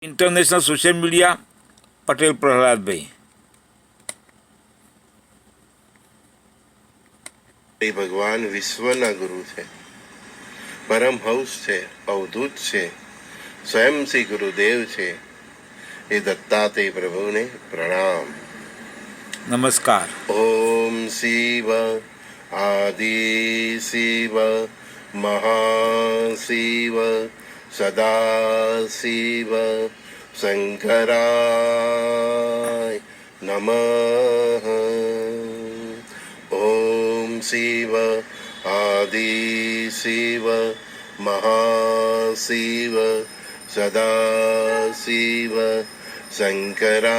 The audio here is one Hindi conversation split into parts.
International social media Patel Prahladbhai. ભગવાન વિશ્વના ગુરુ છે, પરમહંસ છે, અવધૂત છે, સ્વયં શ્રી ગુરુદેવ છે. એ દત્તાત્રેય પ્રભુને પ્રણામ. નમસ્કાર. ઓમ શિવ આદિ શિવ મહાશિવ સદા શિવ શંકરાય નમઃ. ઓમ શિવ આદિ શિવ મહાશિવ સદા શિવ શંકરાય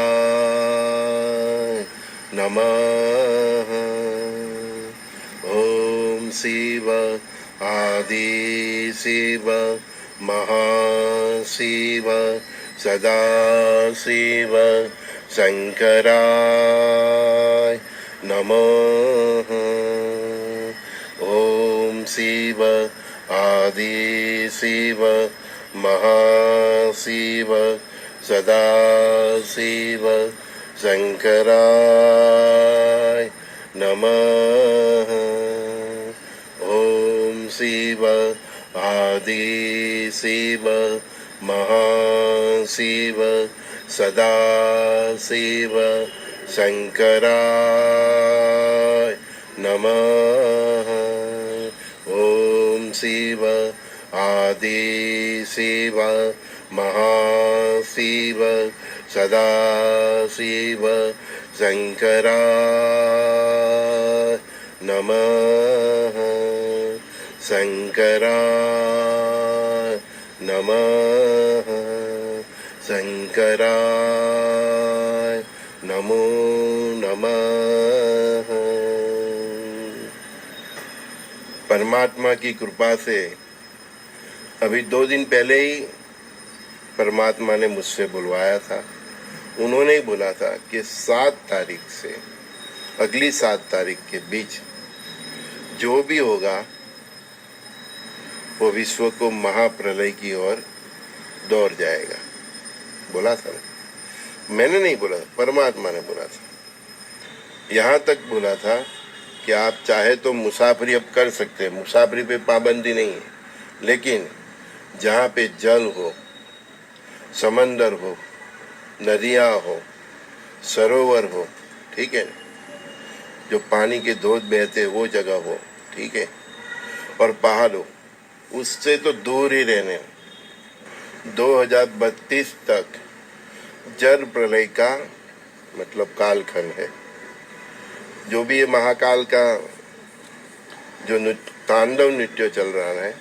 નમઃ. ઓમ શિવ આદિ શિવ મહાશિવ સદા શિવ શંકરાય નમઃ. ઓમ શિવ આદિ શિવ મહાશિવ સદા શિવ શંકરાય નમઃ. ઓમ શિવ આદિ શિવ મહાશિવ સદા શિવ શંકરાય નમઃ. ઓમ શિવ આદિ શિવ મહાશિવ સદા શિવ શંકરાય નમઃ. શંકરાય નમઃ. શંકરાય નમો नमः. परमात्मा की कृपा से अभी 2 दिन पहले ही परमात्मा ने मुझसे बुलवाया था. उन्होंने ही बोला था कि 7 तारीख से अगली 7 तारीख के बीच जो भी होगा वो विश्व को महाप्रलय की ओर दौड़ जाएगा. बोला था ना, मैंने नहीं बोला, परमात्मा ने बोला था. यहाँ तक बोला था कि आप चाहे तो मुसाफरी अब कर सकते हैं, मुसाफरी पे पाबंदी नहीं है, लेकिन जहाँ पे जल हो, समंदर हो, नदियाँ हो, सरोवर हो, ठीक है, जो पानी के धोध बहते वो जगह हो, ठीक है, और पहाड़ हो, उससे तो दूर ही रहने. 2032 तक जल प्रलय का मतलब कालखंड है. जो भी ये महाकाल का जो तांडव नृत्य चल रहा है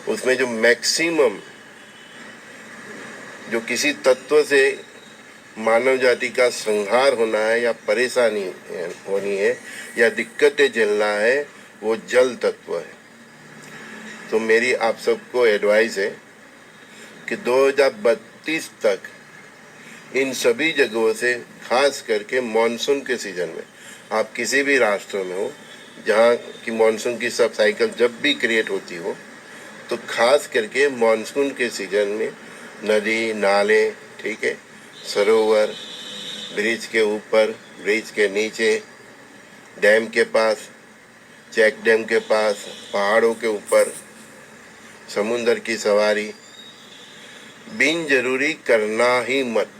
उसमें जो मैक्सिमम जो किसी तत्व से मानव जाति का संहार होना है या परेशानी होनी है या दिक्कतें झेलना है वो जल तत्व है. तो मेरी आप सबको एडवाइस है कि 2032 तक इन सभी जगहों से, खास करके मॉनसून के सीजन में, आप किसी भी राष्ट्र में हो जहाँ की मॉनसून की सब साइकिल जब भी क्रिएट होती हो, तो खास करके मॉनसून के सीजन में नदी, नाले, ठीक है, सरोवर, ब्रिज के ऊपर, ब्रिज के नीचे, डैम के पास, चेक डैम के पास, पहाड़ों के ऊपर, समुंदर की सवारी बिन जरूरी करना ही मत.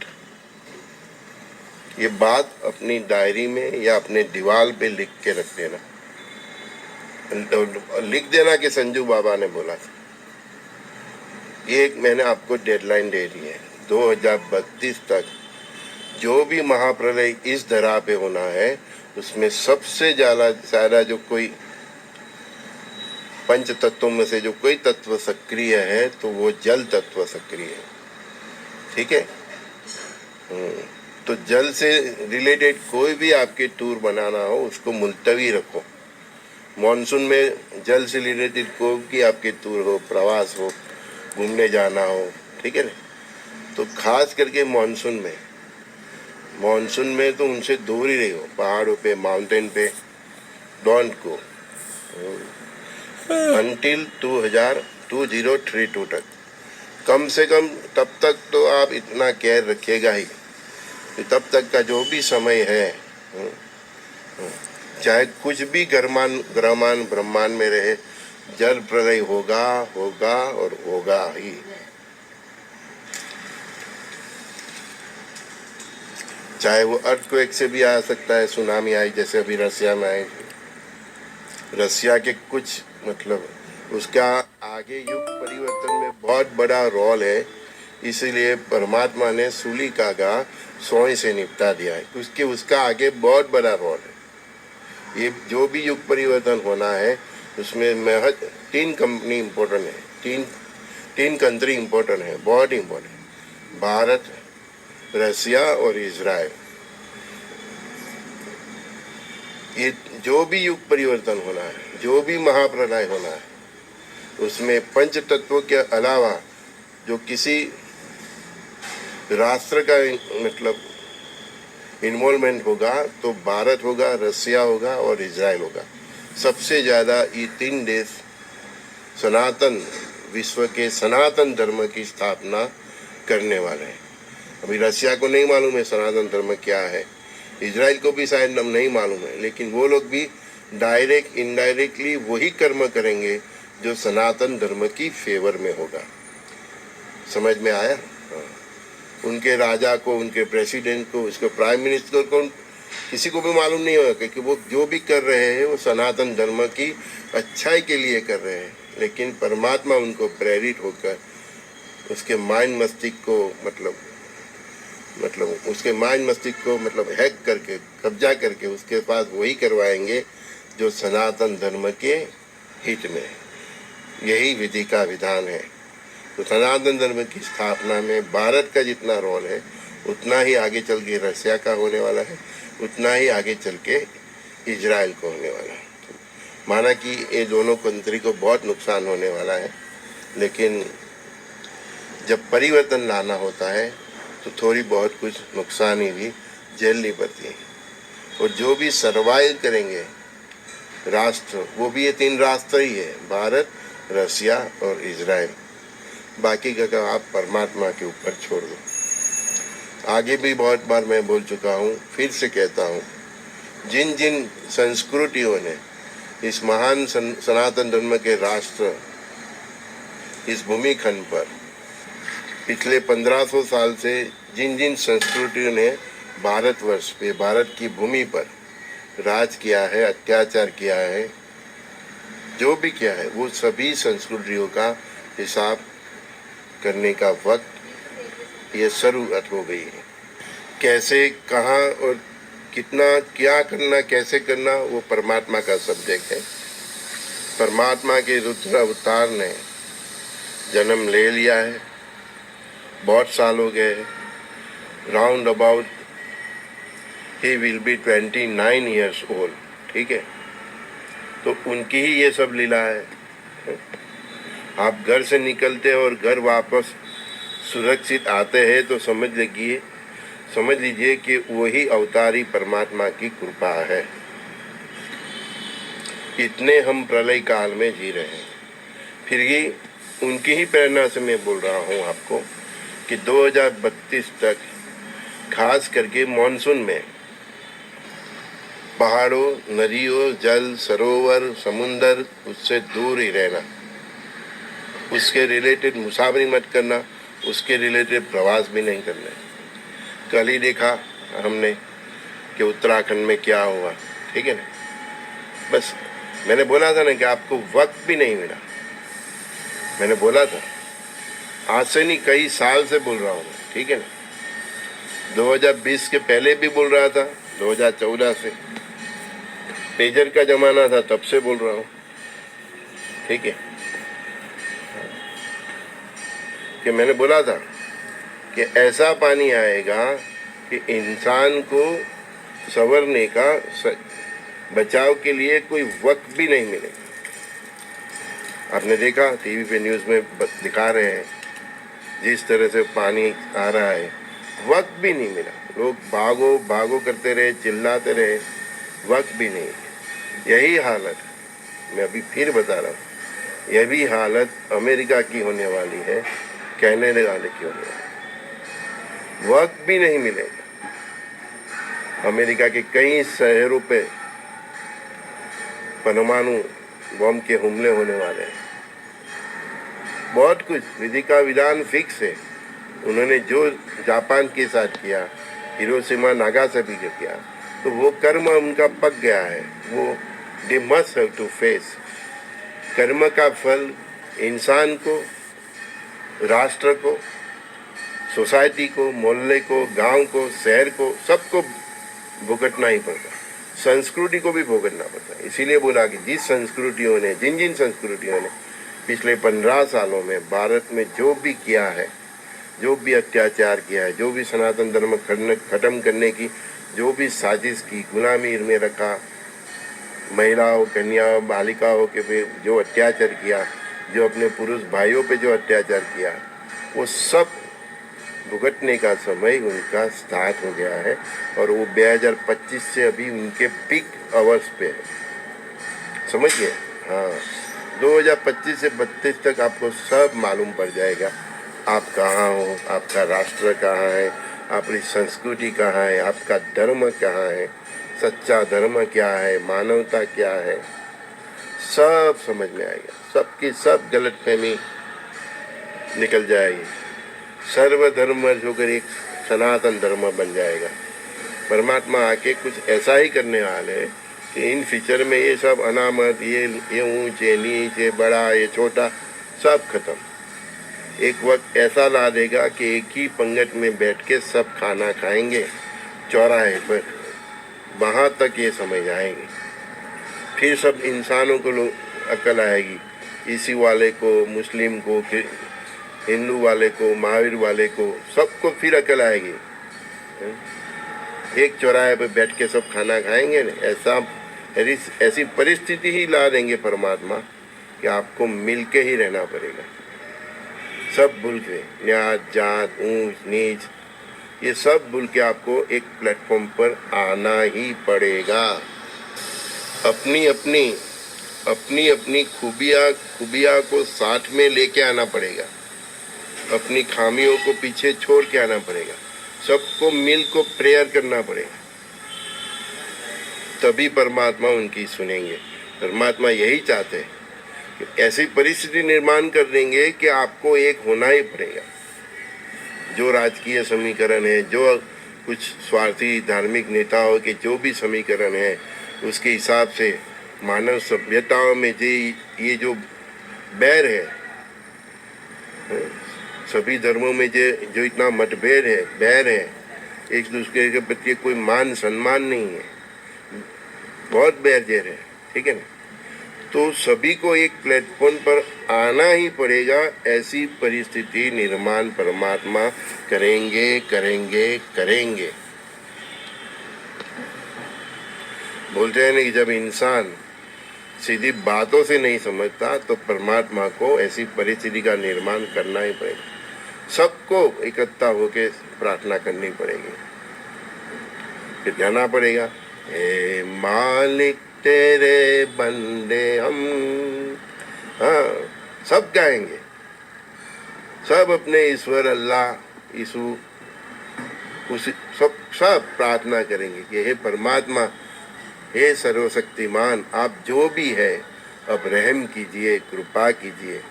ये बात अपनी डायरी में या अपने दीवार पे लिख के रख देना. लिख देना कि संजू बाबा ने बोला था. ये एक मैंने आपको डेडलाइन दे दी है. 2032 तक जो भी महाप्रलय इस धरा पे होना है उसमें सबसे ज्यादा जो कोई पंच तत्वों में से जो कोई तत्व सक्रिय है तो वो जल तत्व सक्रिय है. ठीक है. तो जल से रिलेटेड कोई भी आपके टूर बनाना हो उसको मुलतवी रखो. मॉनसून में जल से रिलेटेड कोई भी आपके टूर हो, प्रवास हो, घूमने जाना हो, ठीक है ना, तो खास करके मॉनसून में तो उनसे दूर ही रहो. पहाड़ों पे, माउंटेन पे डोंट गो until 2032 तक. कम से कम तब तक तो आप इतना केयर रखिएगा ही कि तब तक का जो भी समय है, चाहे कुछ भी ग्रहमान ब्रह्मांड में रहे, जल प्रलय होगा होगा और होगा ही। चाहे वो अर्थक्वेक से भी आ सकता है, सुनामी आई जैसे अभी रसिया में आई। रसिया के कुछ मतलब उसका आगे युग परिवर्तन में बहुत बड़ा रोल है, इसीलिए परमात्मा ने सूलिका का सोए से निपटा दिया है, उसके उसका आगे बहुत बड़ा रोल है। ये जो भी युग परिवर्तन होना है उसमें महज 3 कंपनी इम्पोर्टेंट है, तीन कंट्री इम्पोर्टेंट है, बहुत इम्पोर्टेंट, भारत, रसिया और इजराइल। ये जो भी युग परिवर्तन होना है, जो भी महाप्रलय होना है, उसमें पंच तत्वों के अलावा जो किसी राष्ट्र का मतलब इन्वॉल्वमेंट होगा तो भारत होगा, रसिया होगा और इजराइल होगा। सबसे ज़्यादा ये 3 देश सनातन विश्व के सनातन धर्म की स्थापना करने वाले हैं। अभी रसिया को नहीं मालूम है सनातन धर्म क्या है, इजराइल को भी शायद नहीं मालूम है, लेकिन वो लोग भी डायरेक्ट इनडायरेक्टली वही कर्म करेंगे जो सनातन धर्म की फेवर में होगा। समझ में आया? हाँ। उनके राजा को, उनके प्रेसिडेंट को, उसके प्राइम मिनिस्टर को, किसी को भी मालूम नहीं होगा कि वो जो भी कर रहे हैं वो सनातन धर्म की अच्छाई के लिए कर रहे हैं, लेकिन परमात्मा उनको प्रेरित होकर उसके माइंड मस्तिष्क को मतलब उसके माइंड मस्तिष्क को मतलब हैक करके, कब्जा करके उसके पास वही करवाएंगे जो सनातन धर्म के हित में। यही विधि का विधान है। तो सनातन धर्म की स्थापना में भारत का जितना रोल है उतना ही आगे चल के रसिया का होने वाला है, उतना ही आगे चल के इजराइल को होने वाला है। माना कि ये दोनों कंट्री को बहुत नुकसान होने वाला है, लेकिन जब परिवर्तन लाना होता है तो थोड़ी बहुत कुछ नुकसानी भी झेलनी पड़ती है। और जो भी सर्वाइव करेंगे राष्ट्र, वो भी ये 3 राष्ट्र ही है, भारत, रसिया और इजराइल। बाकी का आप परमात्मा के ऊपर छोड़ दो। आगे भी बहुत बार मैं बोल चुका हूँ, फिर से कहता हूँ, जिन जिन संस्कृतियों ने इस महान सनातन धर्म के राष्ट्र इस भूमिखंड पर पिछले 1500 साल से जिन जिन संस्कृतियों ने भारतवर्ष पे, भारत की भूमि पर राज किया है, अत्याचार किया है, जो भी किया है, वो सभी संस्कृतियों का हिसाब करने का वक्त ये शुरुआत हो गई है। कैसे, कहाँ और कितना, क्या करना, कैसे करना, वो परमात्मा का सब्जेक्ट है। परमात्मा के रुद्र अवतार ने जन्म ले लिया है, बहुत साल हो गए, round about he will be 29 years old, ठीक है। तो उनकी ही ये सब लीला है। आप घर से निकलते और घर वापस सुरक्षित आते हैं तो समझ लीजिए कि वही अवतारी परमात्मा की कृपा है। इतने हम प्रलय काल में जी रहे हैं, फिर भी उनकी ही प्रेरणा से मैं बोल रहा हूँ आपको कि 2032 तक खास करके मॉनसून में पहाड़ों, नदियों, जल, सरोवर, समुंदर, उससे दूर ही रहना, उसके रिलेटेड मुसाफरी मत करना, उसके रिलेटेड प्रवास भी नहीं करना। कल ही देखा हमने कि उत्तराखंड में क्या हुआ, ठीक है ना। बस मैंने बोला था ना कि आपको वक्त भी नहीं मिला, मैंने बोला था, आज से नहीं कई साल से बोल रहा हूँ, ठीक है ना। 2020 के पहले भी बोल रहा था, 2014 से पेजर का जमाना था तब से बोल रहा हूँ, ठीक है, कि मैंने बोला था कि ऐसा पानी आएगा कि इंसान को संवरने का, बचाव के लिए कोई वक्त भी नहीं मिलेगा। आपने देखा टीवी पे, न्यूज़ में दिखा रहे हैं जिस तरह से पानी आ रहा है, वक्त भी नहीं मिला। लोग भागो भागो करते रहे, चिल्लाते रहे, वक्त भी नहीं। यही हालत, मैं अभी फिर बता रहा हूँ, यह भी हालत अमेरिका की होने वाली है कहने वाले क्यों नहीं, वक्त भी नहीं मिलेगा। अमेरिका के कई शहरों पे परमाणु बम के हमले होने वाले हैं। बहुत कुछ विधि का विधान फिक्स है। उन्होंने जो जापान के साथ किया, हिरोशिमा नागासाकी को किया, तो वो कर्म उनका पक गया है। वो they must have to face. कर्म का फल इंसान को, राष्ट्र को, सोसाइटी को, मोहल्ले को, गांव को, शहर को, सबको भुगतना ही पड़ता। संस्कृति को भी भुगतना पड़ता है। इसीलिए बोला कि जिन संस्कृतियों ने पिछले 15 सालों में भारत में जो भी किया है, जो भी अत्याचार किया है, जो भी सनातन धर्म खत्म करने की जो भी साजिश की, गुलामी में रखा, महिलाओं, कन्याओं, बालिकाओं के पे जो अत्याचार किया, जो अपने पुरुष भाइयों पे जो अत्याचार किया, वो सब भुगतने का समय उनका स्टार्ट हो गया है। और वो 2025 से अभी उनके पीक आवर्स पे है, समझिए। हाँ, 2025 से 32 तक आपको सब मालूम पड़ जाएगा आप कहाँ हो, आपका राष्ट्र कहाँ है, आपकी संस्कृति कहाँ है, आपका धर्म कहाँ है, सच्चा धर्म क्या है, मानवता क्या है, सब समझ में आएगा। सबकी सब गलतफहमी निकल जाएगी। सर्वधर्म होकर एक सनातन धर्म बन जाएगा। परमात्मा आके कुछ ऐसा ही करने वाले हैं कि इन फ्यूचर में ये सब अनामत, ये ऊंच, ये नीच, ये बड़ा, ये छोटा, सब खत्म। एक वक्त ऐसा ला देगा कि एक ही पंगत में बैठ के सब खाना खाएंगे चौराहे पर, वहाँ तक ये समझ आएंगे। फिर सब इंसानों को अकल आएगी, इसी वाले को, मुस्लिम को, हिंदू वाले को, महावीर वाले को, सबको फिर अकल आएगी। एक चौराहे पे बैठ के सब खाना खाएंगे ना, ऐसी परिस्थिति ही ला देंगे परमात्मा कि आपको मिल के ही रहना पड़ेगा। सब भूल के, न्यात, जात, ऊंच नीच, ये सब भूल के आपको एक प्लेटफॉर्म पर आना ही पड़ेगा। अपनी अपनी खूबियाँ को साथ में लेके आना पड़ेगा। अपनी खामियों को पीछे छोड़ के आना पड़ेगा। सबको मिल को प्रेयर करना पड़ेगा, तभी परमात्मा उनकी सुनेंगे। परमात्मा यही चाहते हैं कि ऐसी परिस्थिति निर्माण कर देंगे कि आपको एक होना ही पड़ेगा। जो राजकीय समीकरण है, जो कुछ स्वार्थी धार्मिक नेताओं के जो भी समीकरण है, उसके हिसाब से मानव सभ्यताओं में ये जो बैर है, सभी धर्मों में जो इतना मतभेद है, बैर है, एक दूसरे के प्रति कोई मान सम्मान नहीं है, बहुत बैर जेर है, ठीक है ना। तो सभी को एक प्लेटफॉर्म पर आना ही पड़ेगा। ऐसी परिस्थिति निर्माण परमात्मा करेंगे। बोलते हैं ना कि जब इंसान सीधी बातों से नहीं समझता तो परमात्मा को ऐसी परिस्थिति का निर्माण करना ही पड़ेगा। सबको इकट्ठा होकर प्रार्थना करनी पड़ेगी, फिर जाना पड़ेगा, हे मालिक तेरे बंदे हम। हाँ, सब गाएंगे, सब अपने ईश्वर अल्लाह, यीशु, सब प्रार्थना करेंगे कि हे परमात्मा, हे सर्वशक्तिमान, आप जो भी है अब रहम कीजिए, कृपा कीजिए।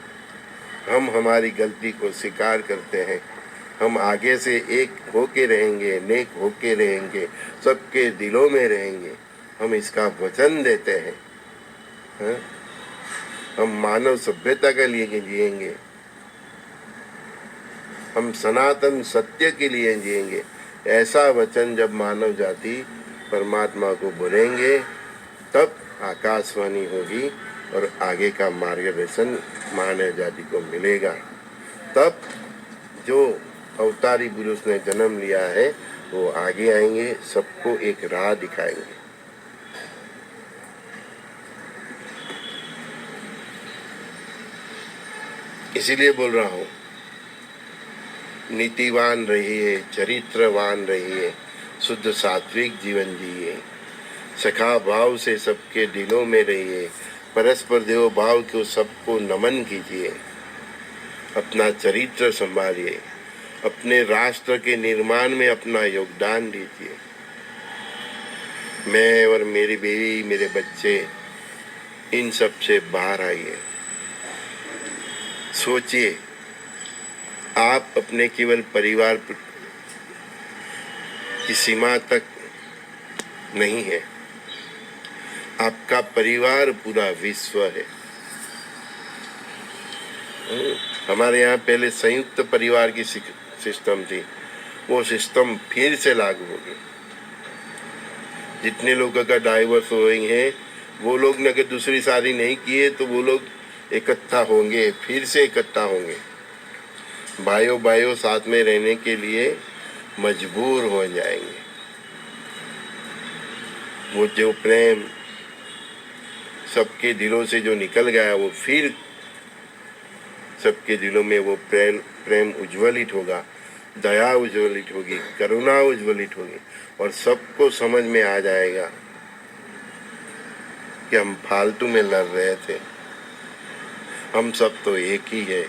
हम हमारी गलती को स्वीकार करते हैं। हम आगे से एक होके रहेंगे, नेक होके रहेंगे, सबके दिलों में रहेंगे। हम इसका वचन देते हैं। हाँ? हम मानव सभ्यता के लिए जिएंगे, हम सनातन सत्य के लिए जिएंगे। ऐसा वचन जब मानव जाति परमात्मा को बोलेंगे, तब आकाशवाणी होगी और आगे का मार्गदर्शन मानव जाति को मिलेगा। तब जो अवतारी पुरुष ने जन्म लिया है वो आगे आएंगे, सबको एक राह दिखाएंगे। इसीलिए बोल रहा हूँ, नीतिवान रहिए, चरित्रवान रहिए, शुद्ध सात्विक जीवन जिए, सखा भाव से सबके दिलों में रहिए, परस्पर देव भाव को सबको नमन कीजिए। अपना चरित्र संभालिए, अपने राष्ट्र के निर्माण में अपना योगदान दीजिए। मैं और मेरी बीवी, मेरे बच्चे, इन सब से बाहर आइए। सोचिए, आप अपने केवल परिवार की सीमा तक नहीं है, आपका परिवार पूरा विश्व है। हमारे यहाँ पहले संयुक्त परिवार की सिस्टम थी, वो सिस्टम फिर से लागू होगी। जितने लोगों का डाइवर्स हुए हैं, वो लोग ने अगर दूसरी शादी नहीं किए तो वो लोग इकट्ठा होंगे, फिर से इकट्ठा होंगे। भाइयों भाइयों साथ में रहने के लिए मजबूर हो जाएंगे। वो जो प्रेम सबके दिलों से जो निकल गया, वो फिर सबके दिलों में वो प्रेम उज्ज्वलित होगा, दया उज्ज्वलित होगी, करुणा उज्ज्वलित होगी, और सबको समझ में आ जाएगा कि हम फालतू में लड़ रहे थे, हम सब तो एक ही है।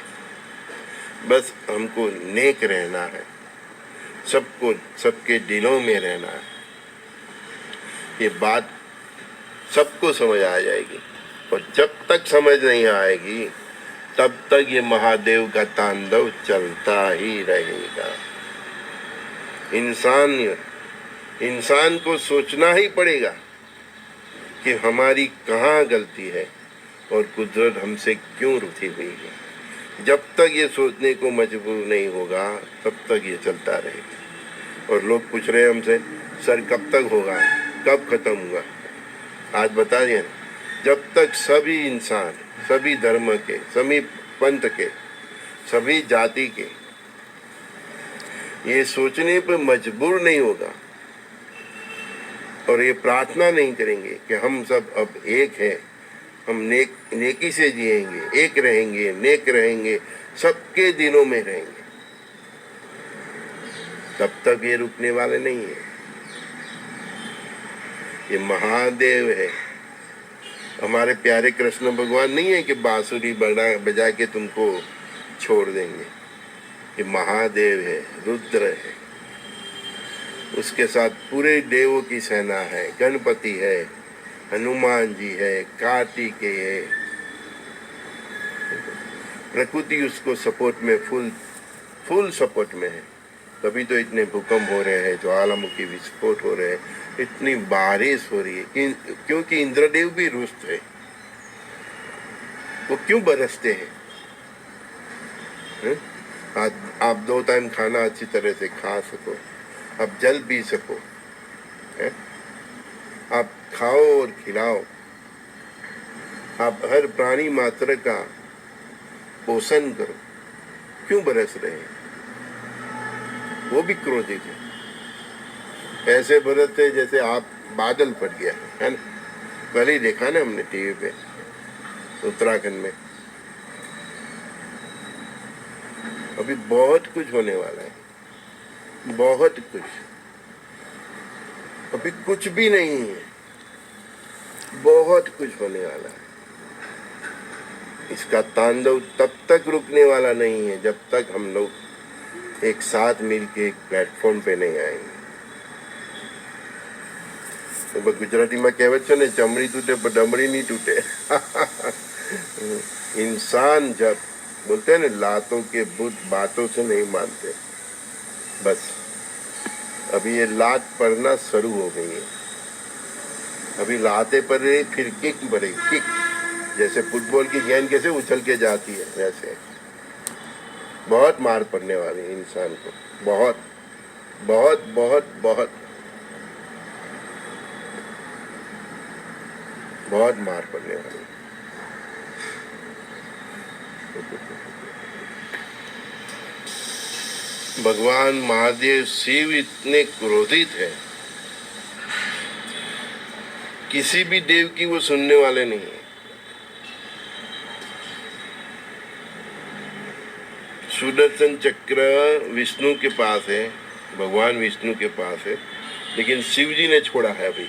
बस हमको नेक रहना है, सबको सबके दिलों में रहना है। ये बात सबको समझ आ जाएगी, और जब तक समझ नहीं आएगी तब तक ये महादेव का तांडव चलता ही रहेगा। इंसान को सोचना ही पड़ेगा कि हमारी कहाँ गलती है और कुदरत हमसे क्यों रुठी हुई है। जब तक ये सोचने को मजबूर नहीं होगा तब तक ये चलता रहेगा। और लोग पूछ रहे हैं हमसे, सर कब तक होगा, कब खत्म होगा? आज बता दिए, जब तक सभी इंसान, सभी धर्म के, सभी पंथ के, सभी जाति के ये सोचने पर मजबूर नहीं होगा और ये प्रार्थना नहीं करेंगे कि हम सब अब एक हैं, हम नेकी से जिएंगे, एक रहेंगे, नेक रहेंगे, सबके दिनों में रहेंगे, तब तक ये रुकने वाले नहीं है। ये महादेव है, हमारे प्यारे कृष्ण भगवान नहीं है कि बांसुरी बजा के तुमको छोड़ देंगे। ये महादेव है, रुद्र है, उसके साथ पूरे देवों की सेना है, गणपति है, हनुमान जी है, कार्तिकेय है। प्रकृति उसको सपोर्ट में फुल सपोर्ट में है। तभी तो इतने भूकंप हो रहे हैं, ज्वालामुखी विस्फोट हो रहे हैं, इतनी बारिश हो रही है, क्योंकि इंद्रदेव भी रुष्ट है। वो क्यों बरसते हैं? आप 2 टाइम खाना अच्छी तरह से खा सको, आप जल पी सको, है? आप खाओ और खिलाओ, आप हर प्राणी मात्र का पोषण करो, क्यों बरस रहे हैं? वो भी क्रोधित है, ऐसे बरसते जैसे आप बादल फट गया है ना। कल ही देखा ना हमने टीवी पे, उत्तराखंड में। अभी बहुत कुछ होने वाला है, बहुत कुछ। अभी कुछ भी नहीं है, बहुत कुछ होने वाला है। इसका तांडव तब तक रुकने वाला नहीं है जब तक हम लोग एक साथ मिलके एक प्लेटफॉर्म पे नहीं आएंगे। तो गुजराती में कहेवत है, चमड़ी टूटे पर डमड़ी नहीं टूटे। इंसान जब बोलते हैं ना, लातों के बुत बातों से नहीं मानते। बस अभी ये लात पड़ना शुरू हो गई है। अभी लाते पर फिर किक पड़ेगी, किक, जैसे फुटबॉल की गेंद कैसे उछल के जाती है, वैसे बहुत मार पड़ने वाली है इंसान को, बहुत बहुत बहुत बहुत बहुत मार पड़ने वाली। भगवान महादेव शिव इतने क्रोधित है, किसी भी देव की वो सुनने वाले नहीं है। सुदर्शन चक्र विष्णु के पास है, भगवान विष्णु के पास है, लेकिन शिव जी ने छोड़ा है। अभी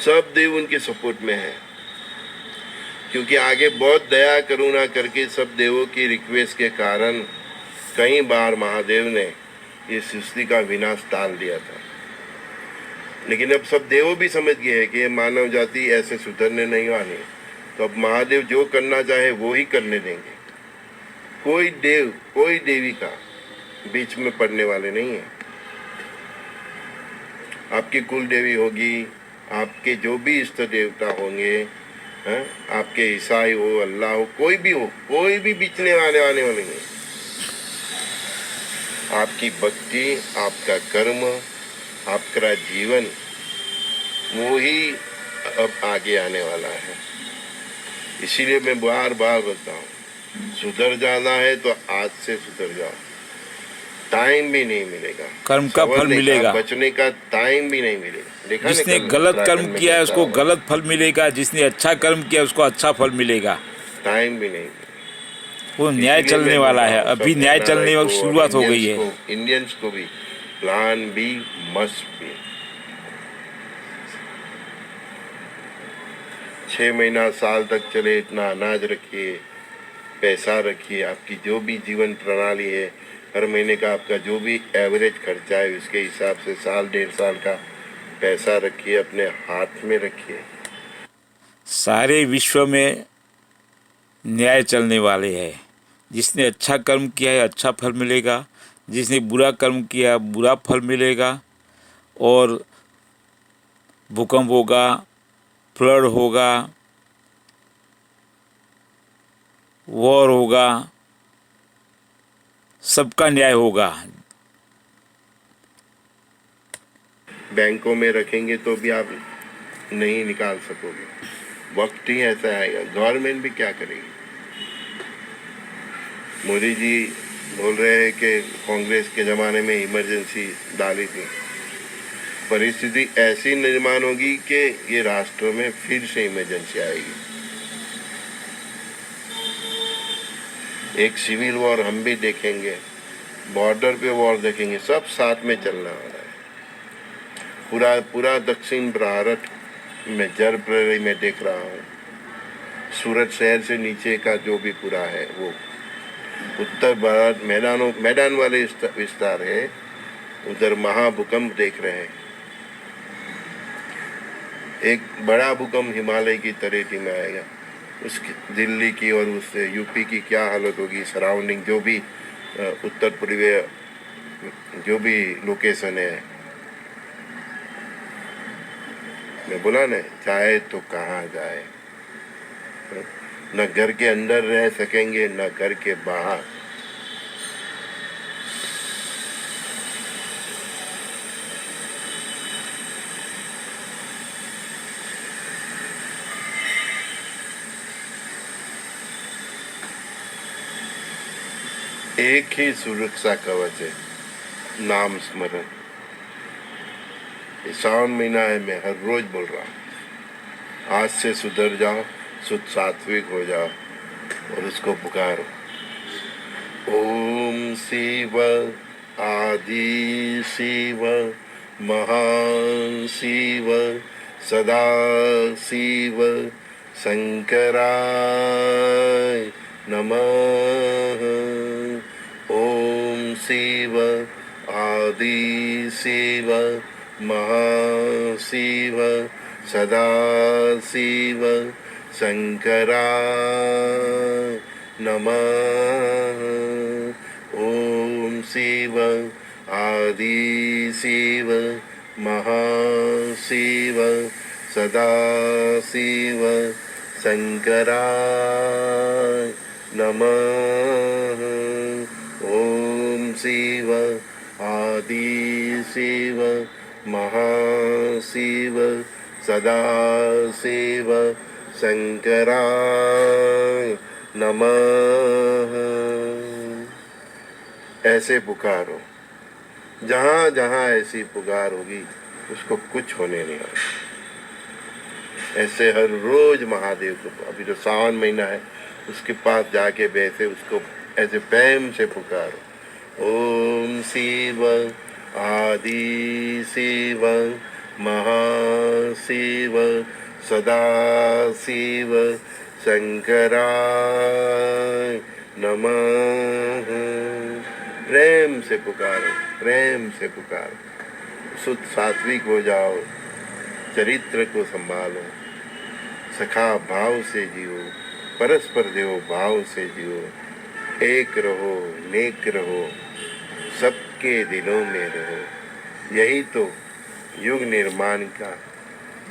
सब देव उनके सपोर्ट में है, क्योंकि आगे बहुत दया करुणा करके सब देवों की रिक्वेस्ट के कारण कई बार महादेव ने इस सृष्टि का विनाश टाल दिया था। लेकिन अब सब देव भी समझ गए हैं कि ये मानव जाति ऐसे सुधरने नहीं वाली, तो अब महादेव जो करना चाहे वो ही करने देंगे। कोई देव कोई देवी का बीच में पड़ने वाले नहीं है। आपकी कुल देवी होगी, आपके जो भी इष्ट देवता होंगे, आपके ईसाई हो, अल्लाह हो, कोई भी हो, कोई भी बीचने वाले आने वाले नहीं। आपकी भक्ति, आपका कर्म, आपका जीवन, वो ही अब आगे आने वाला है। इसीलिए मैं बार बार बोलता हूँ, सुधर जाना है तो आज से सुधर जाओ। टाइम भी नहीं मिलेगा, कर्म का फल मिलेगा, बचने का टाइम भी नहीं मिलेगा। देखा जिसने गलत कर्म किया है उसको गलत फल मिलेगा, जिसने अच्छा कर्म किया उसको अच्छा फल मिलेगा। टाइम भी नहीं, वो न्याय चलने वाला है, अभी न्याय चलने की शुरुआत हो गई है। इंडियंस को भी प्लान बी मस्ट बी। 6 महीना साल तक चले इतना अनाज रखिए, पैसा रखिए, आपकी जो भी जीवन प्रणाली है, हर महीने का आपका जो भी एवरेज खर्चा है उसके हिसाब से साल 1.5 साल का पैसा रखिए, अपने हाथ में रखिए। सारे विश्व में न्याय चलने वाले हैं। जिसने अच्छा कर्म किया है अच्छा फल मिलेगा, जिसने बुरा कर्म किया बुरा फल मिलेगा। और भूकंप होगा, फ्लड होगा, वॉर होगा, सबका न्याय होगा। बैंकों में रखेंगे तो भी आप नहीं निकाल सकोगे, वक्त ही ऐसा आएगा। गवर्नमेंट भी क्या करेगी? मोदी जी बोल रहे हैं कि कांग्रेस के ज़माने में इमरजेंसी डाली थी। परिस्थिति ऐसी निर्माण होगी कि ये राष्ट्र में फिर से इमरजेंसी आएगी। एक सिविल वॉर हम भी देखेंगे, बॉर्डर पे वॉर देखेंगे, सब साथ में चलने वाला है। पूरा दक्षिण भारत में जल प्रलय में देख रहा हूँ। सूरत शहर से नीचे का जो भी पूरा है, वो उत्तर भारत मैदान वाले विस्तार है, उधर महाभूकंप देख रहे हैं। एक बड़ा भूकंप हिमालय की तरेती में आएगा, उसकी दिल्ली की और उससे यूपी की क्या हालत होगी। सराउंडिंग जो भी उत्तर पूर्वीय जो भी लोकेशन है, मैं बोला ना, जाए तो कहाँ जाए। न घर के अंदर रह सकेंगे न घर के बाहर। एक ही सुरक्षा कवच है, नाम स्मरण। सावन महीना है, मैं हर रोज बोल रहा हूँ, आज से सुधर जाओ, शुद्ध सात्विक हो जाओ और उसको पुकारो। ओम शिव आदि शिव महान शिव सदा शिव शंकराय नमः। ओम शिव आदि शिव महाशिव सदा शिव शंकराय नमः। ओम शिव आदि शिव महाशिव सदा शिव शंकराय नमः। ओम शिव आदि शिव महाशिव सदा शिव शंकराय नमः। ऐसे पुकारो, जहाँ जहाँ ऐसी पुकार होगी उसको कुछ होने नहीं आएगा। ऐसे हर रोज महादेव को, अभी तो सावन महीना है, उसके पास जाके बैठे उसको ऐसे प्रेम से पुकारो। ओम शिव आदि शिव महाशिव सदा शिव शंकराय नमः। प्रेम से पुकारो, प्रेम से पुकारो, शुद्ध सात्विक हो जाओ, चरित्र को संभालो, सखा भाव से जियो, परस्पर देव भाव से जियो, एक रहो, नेक रहो, सबके दिलों में रहो। यही तो युग निर्माण का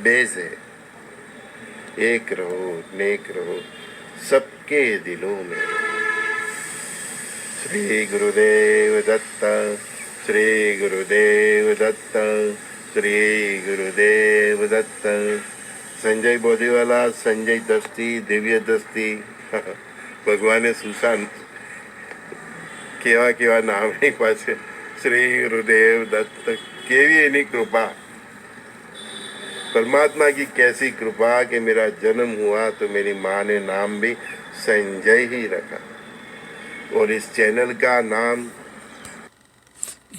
बेस है। एक रहो, नेक रहो, सबके दिलों में रहो। श्री गुरुदेव दत्त, श्री गुरुदेव दत्त, श्री गुरुदेव दत्त। संजय बोधीवाला, संजय दस्ती, दिव्य दस्ती। ભગવાને સુશાંત કેવા કેવા નામ એની પાસે, શ્રી ગુરુદેવ દત્ત। કેવી એની कृपा, परमात्मा की कैसी कृपा कि मेरा जन्म हुआ तो मेरी माँ ने नाम भी संजय ही रखा। और इस चैनल का नाम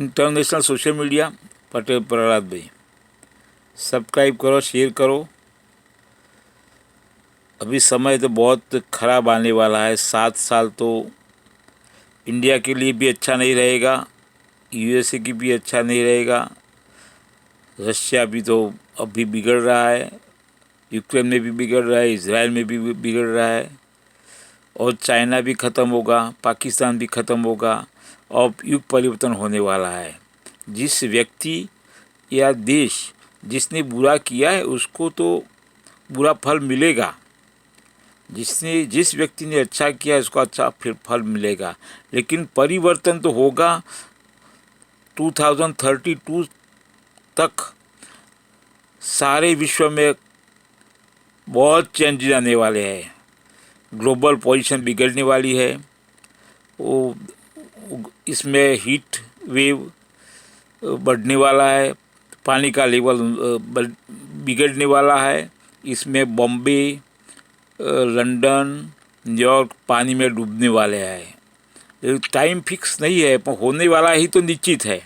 international social media Patel Prahlad भाई। सब्सक्राइब करो, शेयर करो। अभी समय तो बहुत ख़राब आने वाला है। 7 साल तो इंडिया के लिए भी अच्छा नहीं रहेगा, यूएसए की भी अच्छा नहीं रहेगा। रशिया भी तो अभी बिगड़ रहा है, यूक्रेन में भी बिगड़ रहा है, इजराइल में भी बिगड़ रहा है, और चाइना भी ख़त्म होगा, पाकिस्तान भी ख़त्म होगा, और युग परिवर्तन होने वाला है। जिस व्यक्ति या देश जिसने बुरा किया है उसको तो बुरा फल मिलेगा, जिस व्यक्ति ने अच्छा किया उसको अच्छा फिर फल मिलेगा। लेकिन परिवर्तन तो होगा। 2032 तक सारे विश्व में बहुत चेंजेस आने वाले हैं। ग्लोबल पोजीशन बिगड़ने वाली है। वो इसमें हीट वेव बढ़ने वाला है, पानी का लेवल बिगड़ने वाला है। इसमें बॉम्बे, लंदन, न्यूयॉर्क पानी में डूबने वाले हैं। टाइम फिक्स नहीं है, पर होने वाला ही तो निश्चित है।